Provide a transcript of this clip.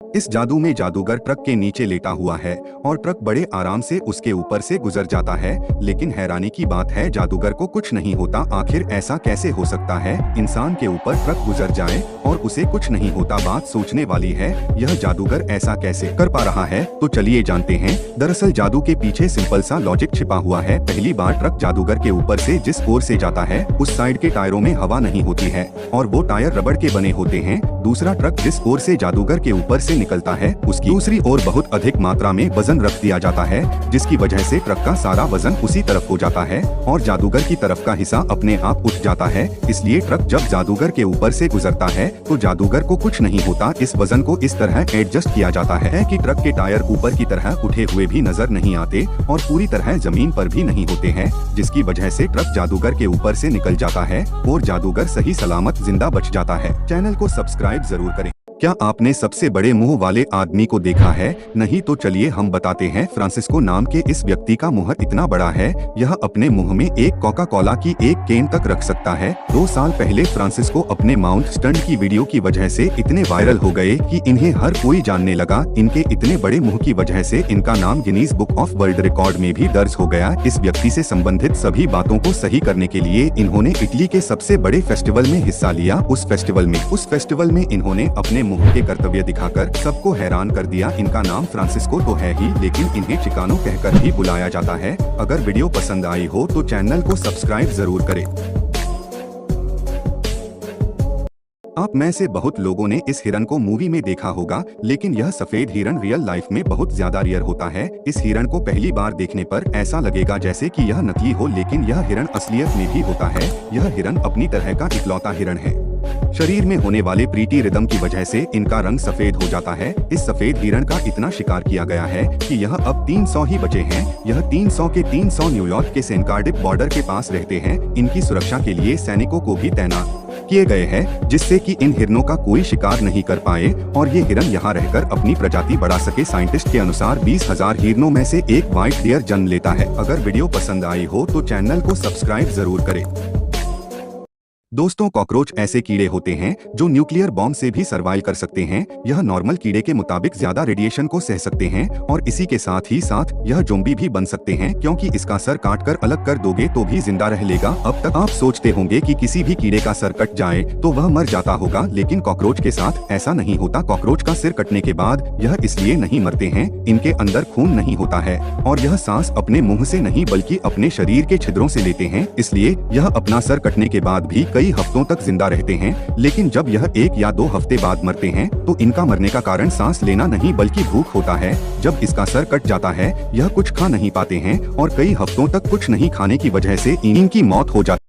इस जादू में जादूगर ट्रक के नीचे लेटा हुआ है और ट्रक बड़े आराम से उसके ऊपर से गुजर जाता है। लेकिन हैरानी की बात है, जादूगर को कुछ नहीं होता। आखिर ऐसा कैसे हो सकता है, इंसान के ऊपर ट्रक गुजर जाए और उसे कुछ नहीं होता। बात सोचने वाली है, यह जादूगर ऐसा कैसे कर पा रहा है। तो चलिए जानते हैं। दरअसल जादू के पीछे सिंपल सा लॉजिक छिपा हुआ है। पहली बार ट्रक जादूगर के ऊपर से जिस ओर से जाता है उस साइड के टायरों में हवा नहीं होती है और वो टायर रबड़ के बने होते हैं। दूसरा, ट्रक जिस ओर से जादूगर के ऊपर से निकलता है उसकी दूसरी ओर बहुत अधिक मात्रा में वजन रख दिया जाता है, जिसकी वजह से ट्रक का सारा वजन उसी तरफ हो जाता है और जादूगर की तरफ का हिस्सा अपने आप उठ जाता है। इसलिए ट्रक जब जादूगर के ऊपर से गुजरता है तो जादूगर को कुछ नहीं होता। इस वजन को इस तरह एडजस्ट किया जाता है कि ट्रक के टायर ऊपर की तरह उठे हुए भी नजर नहीं आते और पूरी तरह जमीन पर भी नहीं होते हैं, जिसकी वजह से ट्रक जादूगर के ऊपर से निकल जाता है और जादूगर सही सलामत जिंदा बच जाता है। चैनल को सब्सक्राइब जरूर करें। क्या आपने सबसे बड़े मुंह वाले आदमी को देखा है? नहीं तो चलिए हम बताते हैं। फ्रांसिस्को नाम के इस व्यक्ति का मुंह इतना बड़ा है, यह अपने मुंह में एक कोका कोला की एक कैन तक रख सकता है। 2 साल पहले फ्रांसिस्को अपने माउंट स्टंट की वीडियो की वजह से इतने वायरल हो गए कि इन्हें हर कोई जानने लगा। इनके इतने बड़े मुंह की वजह से इनका नाम Guinness book of world record में भी दर्ज हो गया। इस व्यक्ति से संबंधित सभी बातों को सही करने के लिए इन्होंने इटली के सबसे बड़े फेस्टिवल में हिस्सा लिया। उस फेस्टिवल में इन्होंने अपने मुंह के कर्तव्य दिखाकर सबको हैरान कर दिया। इनका नाम फ्रांसिस्को तो है ही, लेकिन इन्हें चिकानो कहकर भी बुलाया जाता है। अगर वीडियो पसंद आई हो तो चैनल को सब्सक्राइब जरूर करें। आप में से बहुत लोगों ने इस हिरन को मूवी में देखा होगा, लेकिन यह सफेद हिरन रियल लाइफ में बहुत ज्यादा रेयर होता है। इस हिरन को पहली बार देखने पर ऐसा लगेगा जैसे कि यह नकली हो, लेकिन यह हिरन असलियत में भी होता है। यह हिरन अपनी तरह का इकलौता हिरन है। शरीर में होने वाले प्रीटी रिदम की वजह से इनका रंग सफेद हो जाता है। इस सफेद हिरन का इतना शिकार किया गया है कि यह अब 300 ही बचे हैं। यह 300 के 300 न्यूयॉर्क के सेंट कार्डिफ बॉर्डर के पास रहते हैं। इनकी सुरक्षा के लिए सैनिकों को भी तैनात किए गए हैं, जिससे कि इन हिरनों का कोई शिकार नहीं कर पाए और ये हिरन यहाँ रहकर अपनी प्रजाति बढ़ा सके। साइंटिस्ट के अनुसार 20,000 हिरनों में से एक व्हाइट डियर जन्म लेता है। अगर वीडियो पसंद आई हो तो चैनल को सब्सक्राइब जरूर करें। दोस्तों, कॉकरोच ऐसे कीड़े होते हैं जो न्यूक्लियर बॉम्ब से भी सर्वाइव कर सकते हैं। यह नॉर्मल कीड़े के मुताबिक ज्यादा रेडिएशन को सह सकते हैं और इसी के साथ ही साथ यह ज़ॉम्बी भी बन सकते हैं, क्योंकि इसका सर काटकर अलग कर दोगे तो भी जिंदा रह लेगा। अब तक आप सोचते होंगे कि किसी भी कीड़े का सर कट जाए तो वह मर जाता होगा, लेकिन कॉकरोच के साथ ऐसा नहीं होता। कॉकरोच का सिर कटने के बाद यह इसलिए नहीं मरते हैं, इनके अंदर खून नहीं होता है और यह सांस अपने मुंह से नहीं बल्कि अपने शरीर के छिद्रों से लेते हैं। इसलिए यह अपना सर कटने के बाद भी कई हफ्तों तक जिंदा रहते हैं। लेकिन जब यह 1 या 2 हफ्ते बाद मरते हैं तो इनका मरने का कारण सांस लेना नहीं बल्कि भूख होता है। जब इसका सर कट जाता है यह कुछ खा नहीं पाते हैं और कई हफ्तों तक कुछ नहीं खाने की वजह से इनकी मौत हो जाती है।